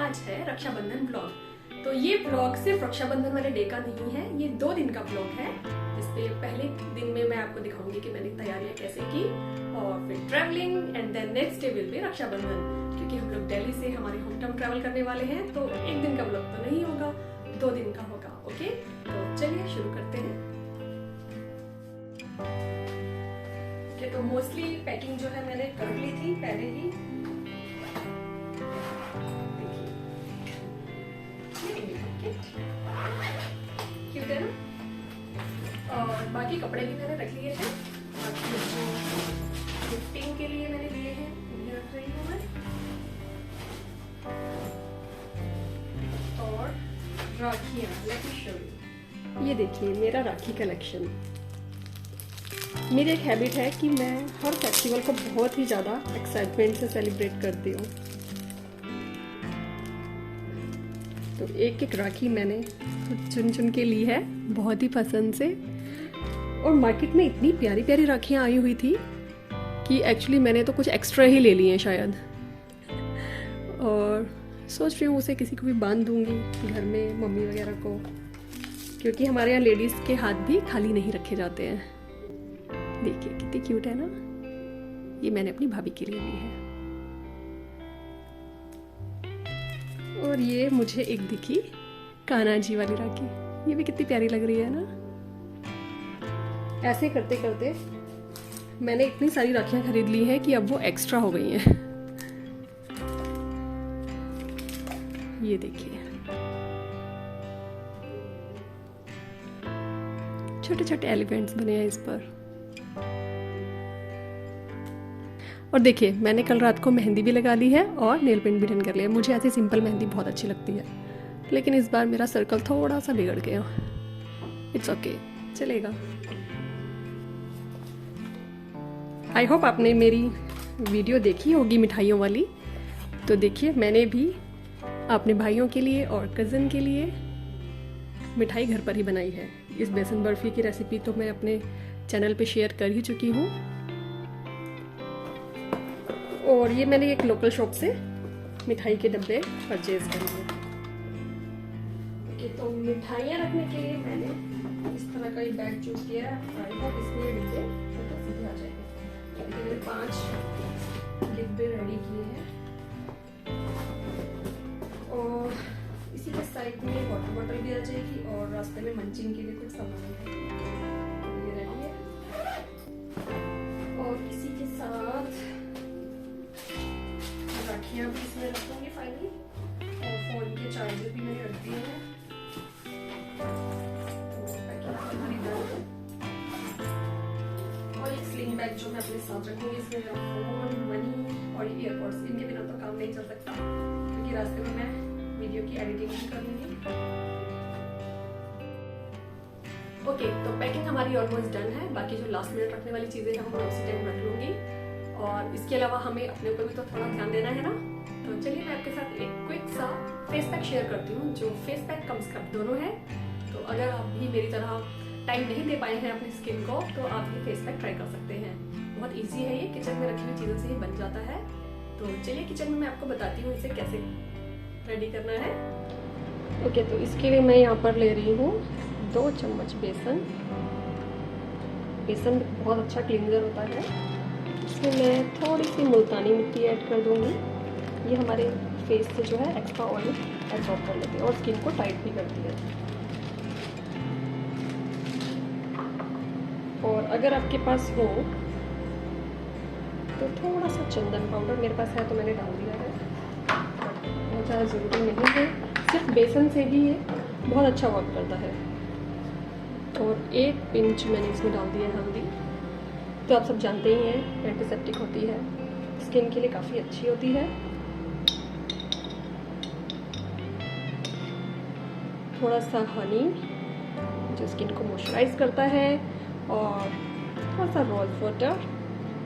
आज है रक्षाबंधन ब्लॉग। तो ये ब्लॉग सिर्फ रक्षाबंधन वाले डे का नहीं है, ये 2 दिन का ब्लॉग है। जिसपे पहले दिन में मैं आपको दिखाऊंगी कि मैंने तैयारियां कैसे की, और फिर travelling, and then next day will be Rakshabandhan. क्योंकि हम लोग दिल्ली से हमारे होम टाउन ट्रैवल करने वाले हैं, तो एक दिन का ब्लॉग तो नहीं होगा, 2 दिन का होगा। ओके, तो चलिए शुरू करते हैं। तो मोस्टली पैकिंग जो है मैंने कर ली थी पहले ही। क्यूट है ना? और बाकी कपड़े भी मैंने रख लिए हैं। गिफ्टिंग के लिए मैंने लिए हैं, उन्हें रख रही हूँ मैं। और राखियाँ, लेट मी शो यू। ये देखिए मेरा राखी कलेक्शन। मेरी एक हैबिट है कि मैं हर फेस्टिवल को बहुत ही ज़्यादा एक्साइटमेंट से सेलिब्रेट करती हूँ। तो एक एक राखी मैंने खुद चुन चुन के ली है, बहुत ही पसंद से। और मार्केट में इतनी प्यारी प्यारी राखियाँ आई हुई थी कि एक्चुअली मैंने तो कुछ एक्स्ट्रा ही ले लिए हैं शायद। और सोच रही हूँ उसे किसी को भी बांध दूँगी घर में, मम्मी वगैरह को, क्योंकि हमारे यहाँ लेडीज़ के हाथ भी खाली नहीं रखे जाते हैं। देखिए कितनी क्यूट है ना। ये मैंने अपनी भाभी के लिए ली है। और ये मुझे एक दिखी कान्हा जी वाली राखी, ये भी कितनी प्यारी लग रही है ना। ऐसे करते करते मैंने इतनी सारी राखियां खरीद ली हैं कि अब वो एक्स्ट्रा हो गई हैं। ये देखिए छोटे छोटे एलिफेंट्स बने हैं इस पर। और देखिए मैंने कल रात को मेहंदी भी लगा ली है और नेल पेंट भी डन कर लिया। मुझे ऐसी सिंपल मेहंदी बहुत अच्छी लगती है, लेकिन इस बार मेरा सर्कल थोड़ा सा बिगड़ गया। इट्स ओके, चलेगा। आई होप आपने मेरी वीडियो देखी होगी मिठाइयों वाली। तो देखिए मैंने भी अपने भाइयों के लिए और कज़न के लिए मिठाई घर पर ही बनाई है। इस बेसन बर्फ़ी की रेसिपी तो मैं अपने चैनल पे शेयर कर ही चुकी हूँ। और ये मैंने एक लोकल शॉप से मिठाई के डब्बे परचेज कर लिए। ओके, तो मिठाइयाँ रखने के लिए मैंने इस तरह का एक बैग चूज किया है। आई होप इसमें डिब्बे सीधे आ जाएंगे। मैंने 5 डिब्बे रेडी किए हैं। और इसी के साइड में वाटर बॉटल भी आ जाएगी, और रास्ते में मंचिंग के लिए कुछ सामान है। ये रेडी है। और इसी के साथ राखियाँ भी इसमें रखूंगी फाइनली, और फोन के चार्जर भी मैंने रख दिए हैं। तो पैकिंग हमारी डन है। और एक स्लिंग बैग जो मैं अपने साथ रखूंगी, इसमें मेरा फोन, मनी और ईयरबड्स, इनके बिना तो काम नहीं चल सकता, क्योंकि रास्ते में मैं वीडियो की एडिटिंग भी करूंगी। ओके, तो पैकिंग हमारी ऑलमोस्ट डन है। बाकी जो लास्ट मिनट रखने वाली चीज़ें हैं वो मैं उसी टाइम रख लूँगी। और इसके अलावा हमें अपने ऊपर भी तो थोड़ा ध्यान देना है ना। तो चलिए मैं आपके साथ एक क्विक सा फेस पैक शेयर करती हूँ, जो फेस पैक कम स्क्रब दोनों है। तो अगर आप भी मेरी तरह टाइम नहीं दे पाए हैं अपनी स्किन को, तो आप ये फेस पैक ट्राई कर सकते हैं। बहुत ईजी है, ये किचन में रखी हुई चीज़ों से ही बन जाता है। तो चलिए किचन में मैं आपको बताती हूँ इसे कैसे रेडी करना है। ओके, तो इसके लिए मैं यहाँ पर ले रही हूँ 2 चम्मच बेसन। बेसन बहुत अच्छा क्लींजर होता है। इसमें मैं थोड़ी सी मुल्तानी मिट्टी ऐड कर दूँगी। ये हमारे फेस से जो है एक्स्ट्रा ऑयल एब्जॉर्ब कर लेती है और स्किन को टाइट भी करती है। और अगर आपके पास हो तो थोड़ा सा चंदन पाउडर, मेरे पास है तो मैंने डाल दिया है, बहुत ज़्यादा ज़रूरी नहीं है। सिर्फ बेसन से ही ये बहुत अच्छा वर्क करता है। और 1 पिंच मैंने इसमें डाल दिया है हल्दी। तो आप सब जानते ही हैं एंटीसेप्टिक होती है, स्किन के लिए काफ़ी अच्छी होती है। थोड़ा सा हनी जो स्किन को मॉइस्चराइज करता है, और थोड़ा सा रोज़ वाटर।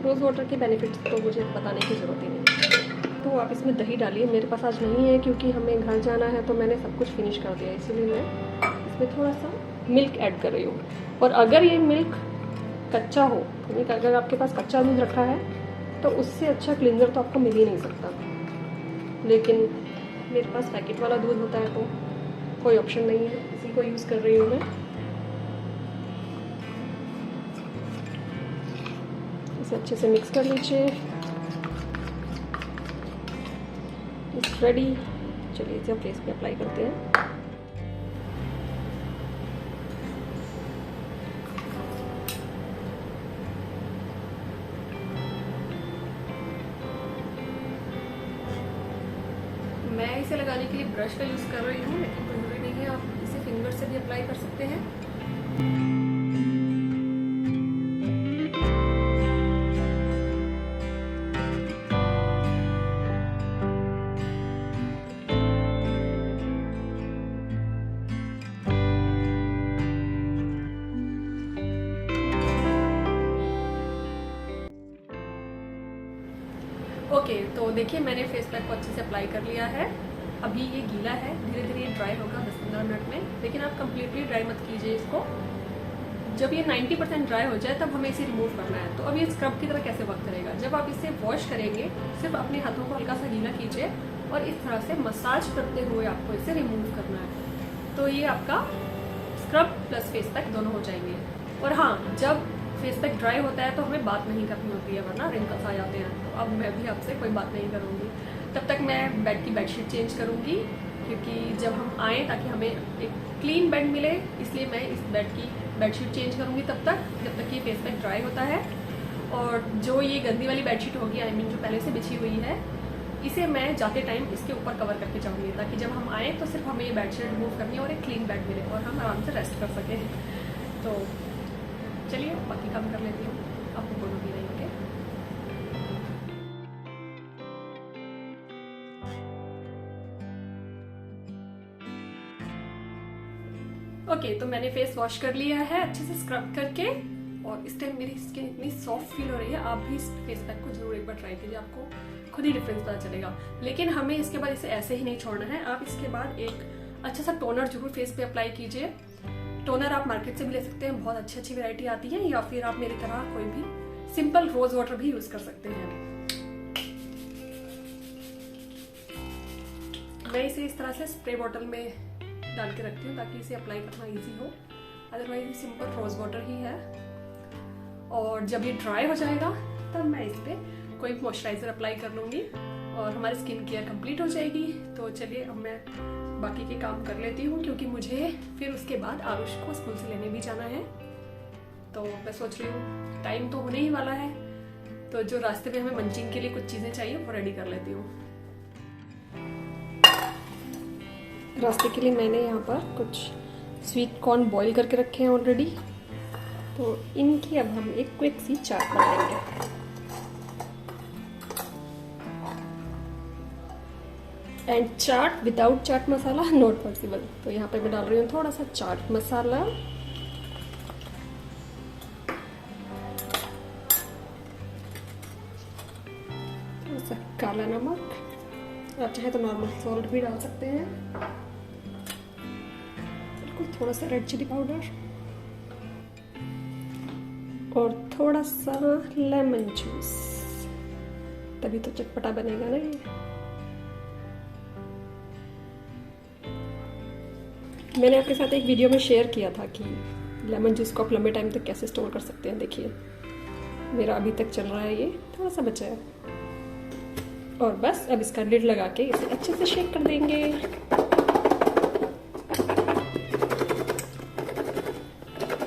रोज़ वाटर के बेनिफिट्स तो मुझे बताने की ज़रूरत ही नहीं। तो आप इसमें दही डालिए। मेरे पास आज नहीं है क्योंकि हमें घर जाना है, तो मैंने सब कुछ फिनिश कर दिया, इसीलिए मैं इसमें थोड़ा सा मिल्क ऐड कर रही हूँ। और अगर ये मिल्क कच्चा हो, अगर आपके पास कच्चा दूध रखा है, तो उससे अच्छा क्लींजर तो आपको मिल ही नहीं सकता। लेकिन मेरे पास पैकेट वाला दूध होता है तो कोई ऑप्शन नहीं है, इसी को यूज़ कर रही हूँ मैं। इसे अच्छे से मिक्स कर लीजिए। It's ready. चलिए इसे फेस पे अप्लाई करते हैं। मैं इसे लगाने के लिए ब्रश का यूज़ कर रही हूँ, लेकिन ज़रूरी नहीं है, आप इसे फिंगर से भी अप्लाई कर सकते हैं। ओके, तो देखिए मैंने फेस पैक को अच्छे से अप्लाई कर लिया है। अभी ये गीला है, धीरे धीरे ये ड्राई होगा 10-15 मिनट में, लेकिन आप कंप्लीटली ड्राई मत कीजिए इसको। जब ये 90% ड्राई हो जाए तब हमें इसे रिमूव करना है। तो अब ये स्क्रब की तरह कैसे वर्क करेगा, जब आप इसे वॉश करेंगे सिर्फ अपने हाथों को हल्का सा गीला कीजिए और इस तरह से मसाज करते हुए आपको इसे रिमूव करना है। तो ये आपका स्क्रब प्लस फेस पैक दोनों हो जाएंगे। और हाँ, जब फेस पैक ड्राई होता है तो हमें बात नहीं करनी होती है, वरना रिंकल्स आ जाते हैं। तो अब मैं भी आपसे कोई बात नहीं करूँगी। तब तक मैं बेड की बेडशीट चेंज करूँगी, क्योंकि जब हम आएँ ताकि हमें एक क्लीन बेड मिले, इसलिए मैं इस बेड की बेडशीट चेंज करूँगी तब तक, जब तक ये फेस पैक ड्राई होता है। और जो ये गंदी वाली बेडशीट होगी, आई मीन जो पहले से बिछी हुई है, इसे मैं जाते टाइम इसके ऊपर कवर करके जाऊँगी, ताकि जब हम आएँ तो सिर्फ हमें ये बेडशीट रिमूव करनी है और एक क्लीन बेड मिले और हम आराम से रेस्ट कर सकें। तो चलिए बाकी काम कर लेती हूँ, आपको बोलूँगी नहीं। ओके, तो मैंने फेस वॉश कर लिया है अच्छे से स्क्रब करके, और इस टाइम मेरी स्किन इतनी सॉफ्ट फील हो रही है। आप भी इस फेस पैक को जरूर एक बार ट्राई कीजिए, आपको खुद ही डिफरेंस पता चलेगा। लेकिन हमें इसके बाद इसे ऐसे ही नहीं छोड़ना है, आप इसके बाद एक अच्छा सा टोनर जरूर फेस पे अप्लाई कीजिए। टोनर आप मार्केट से भी ले सकते हैं, बहुत अच्छी अच्छी वैरायटी आती है, या फिर आप मेरी तरह कोई भी सिंपल रोज वाटर भी यूज कर सकते हैं। मैं इसे इस तरह से स्प्रे बॉटल में डाल के रखती हूँ ताकि इसे अप्लाई करना इजी हो, अदरवाइज सिंपल रोज वाटर ही है। और जब ये ड्राई हो जाएगा तब मैं इस पर कोई मॉइस्चराइजर अप्लाई कर लूँगी और हमारी स्किन केयर कंप्लीट हो जाएगी। तो चलिए अब मैं बाकी के काम कर लेती हूँ, क्योंकि मुझे फिर उसके बाद आरुष को स्कूल से लेने भी जाना है। तो मैं सोच रही हूँ टाइम तो होने ही वाला है, तो जो रास्ते में हमें मंचिंग के लिए कुछ चीज़ें चाहिए वो रेडी कर लेती हूँ। रास्ते के लिए मैंने यहाँ पर कुछ स्वीट कॉर्न बॉईल करके रखे हैं ऑलरेडी, तो इनकी अब हम एक क्विक सी चाट बनाएंगे। And chaat without chaat masala not possible. तो यहाँ पे मैं डाल रही हूँ थोड़ा सा चाट मसाला, थोड़ा सा काला नमक, आप चाहे तो नॉर्मल सॉल्ट भी डाल सकते हैं, बिल्कुल थोड़ा सा रेड चिली पाउडर और थोड़ा सा लेमन जूस, तभी तो चटपटा बनेगा ना ये। मैंने आपके साथ एक वीडियो में शेयर किया था कि लेमन जूस को आप लंबे टाइम तक कैसे स्टोर कर सकते हैं। देखिए मेरा अभी तक चल रहा है, ये थोड़ा सा बचा है। और बस अब इसका लिड लगा के इसे अच्छे से शेक कर देंगे।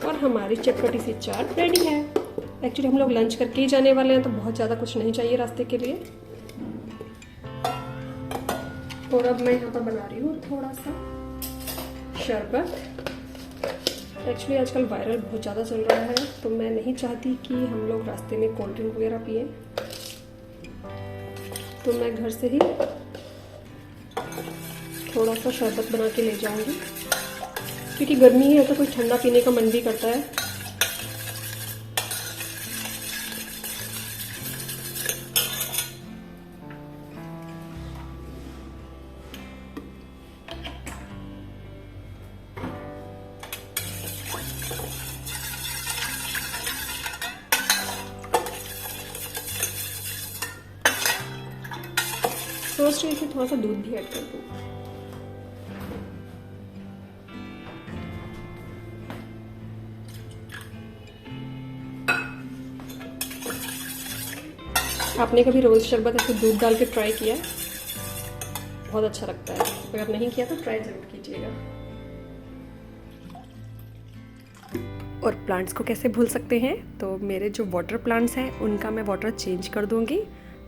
और हमारी चटपटी सी चाट रेडी है। एक्चुअली हम लोग लंच करके ही जाने वाले हैं, तो बहुत ज़्यादा कुछ नहीं चाहिए रास्ते के लिए। और अब मैं यहाँ पर बना रही हूँ थोड़ा सा शरबत। एक्चुअली आजकल वायरल बहुत ज़्यादा चल रहा है, तो मैं नहीं चाहती कि हम लोग रास्ते में कोल्ड ड्रिंक वगैरह पिए, तो मैं घर से ही थोड़ा सा शरबत बना के ले जाऊंगी, क्योंकि गर्मी है तो कुछ ठंडा पीने का मन भी करता है। तो सोच रही थी थोड़ा सा दूध भी ऐड कर दूँ। आपने कभी रोज़ शरबत ऐसे दूध डाल के ट्राई किया है? बहुत अच्छा लगता है। अगर नहीं किया तो ट्राई ज़रूर कीजिएगा। और प्लांट्स को कैसे भूल सकते हैं, तो मेरे जो वाटर प्लांट्स हैं उनका मैं वाटर चेंज कर दूंगी,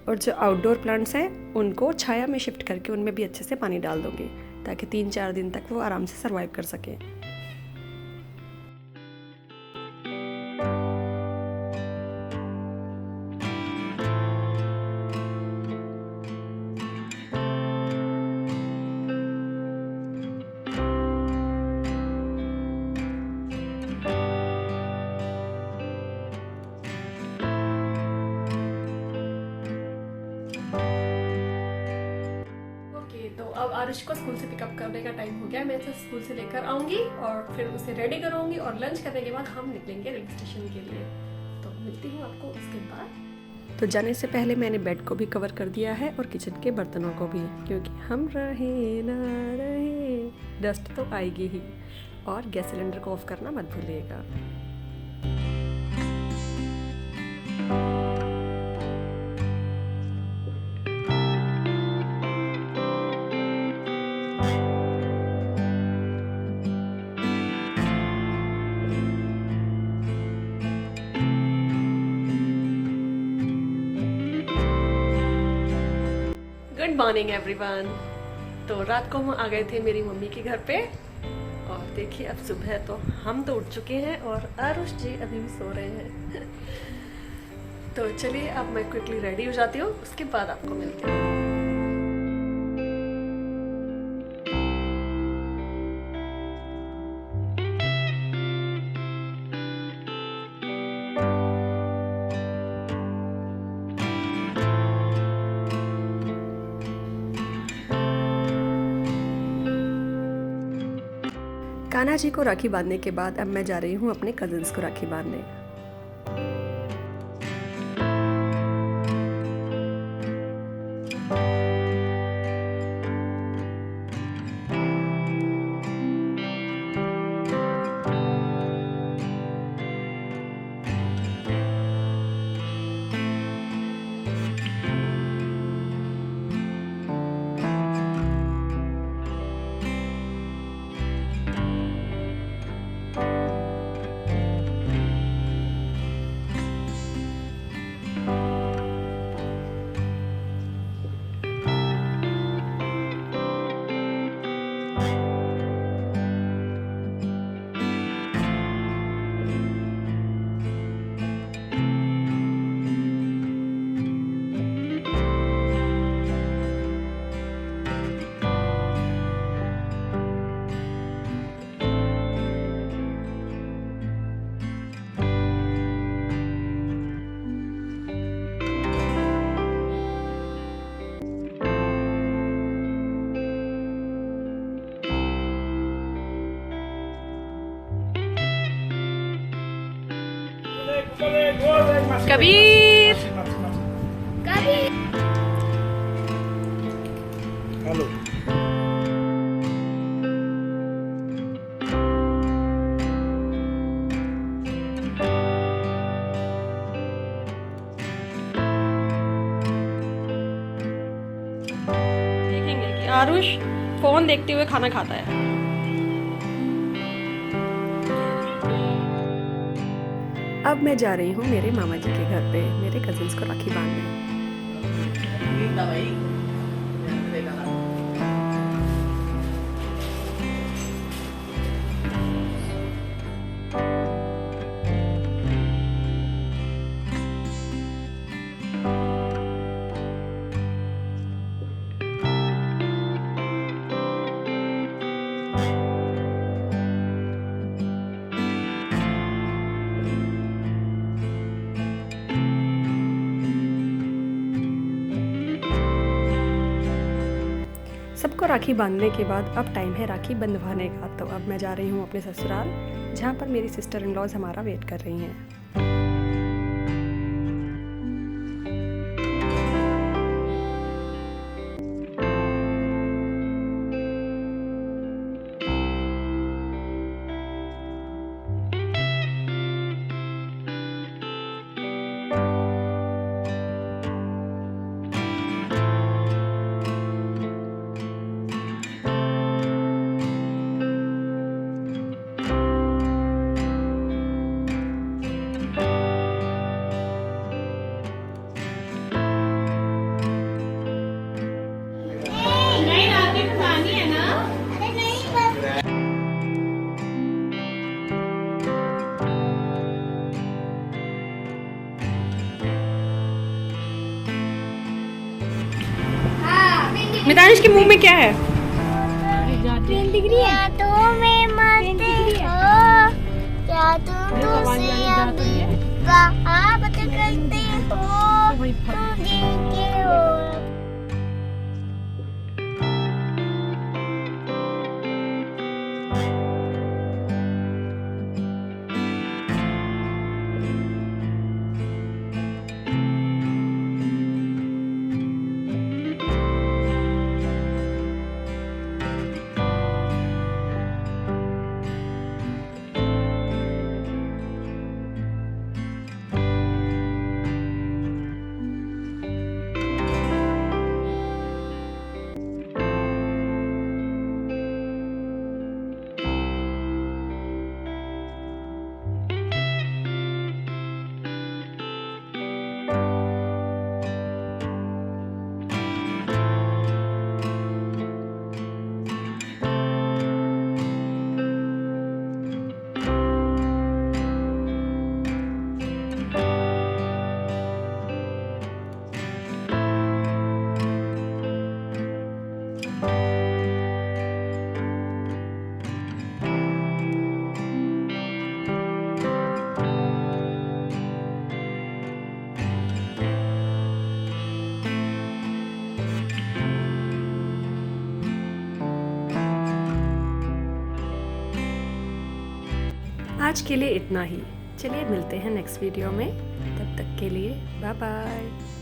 और जो आउटडोर प्लांट्स हैं उनको छाया में शिफ्ट करके उनमें भी अच्छे से पानी डाल दूंगी, ताकि 3-4 दिन तक वो आराम से सर्वाइव कर सकें। तो अब आरुष को स्कूल से पिकअप करने का टाइम हो गया। मैं इसे स्कूल से लेकर आऊंगी और फिर उसे रेडी करूंगी, और लंच करने के बाद हम निकलेंगे रेलवे स्टेशन के लिए। तो मिलती हूँ आपको उसके बाद। तो जाने से पहले मैंने बेड को भी कवर कर दिया है और किचन के बर्तनों को भी, क्योंकि हम रहे ना रहे डस्ट तो आएगी ही। और गैस सिलेंडर को ऑफ करना मत भूलिएगा। Good morning everyone. तो रात को हम आ गए थे मेरी मम्मी के घर पे, और देखिए अब सुबह तो हम तो उठ चुके हैं और आरुष जी अभी भी सो रहे हैं। तो चलिए अब मैं क्विकली रेडी हो जाती हूँ, उसके बाद आपको मिलते हैं। कान्हा जी को राखी बांधने के बाद अब मैं जा रही हूँ अपने कजिन्स को राखी बांधने। कबीर, कबीर, हेलो। देखेंगे कि आरुष फोन देखते हुए खाना खाता है। अब मैं जा रही हूँ मेरे मामा जी के घर पे मेरे कजिन्स को राखी बांधने। सबको राखी बांधने के बाद अब टाइम है राखी बंधवाने का। तो अब मैं जा रही हूँ अपने ससुराल, जहाँ पर मेरी सिस्टर इन लॉज हमारा वेट कर रही हैं। दानिश के मुंह में क्या है? पेन दिख रही है तो मैं मरते हो क्या तुम मुझसे अब बात करते हो तुम जीते हो। आज के लिए इतना ही। चलिए मिलते हैं नेक्स्ट वीडियो में, तब तक के लिए बाय बाय।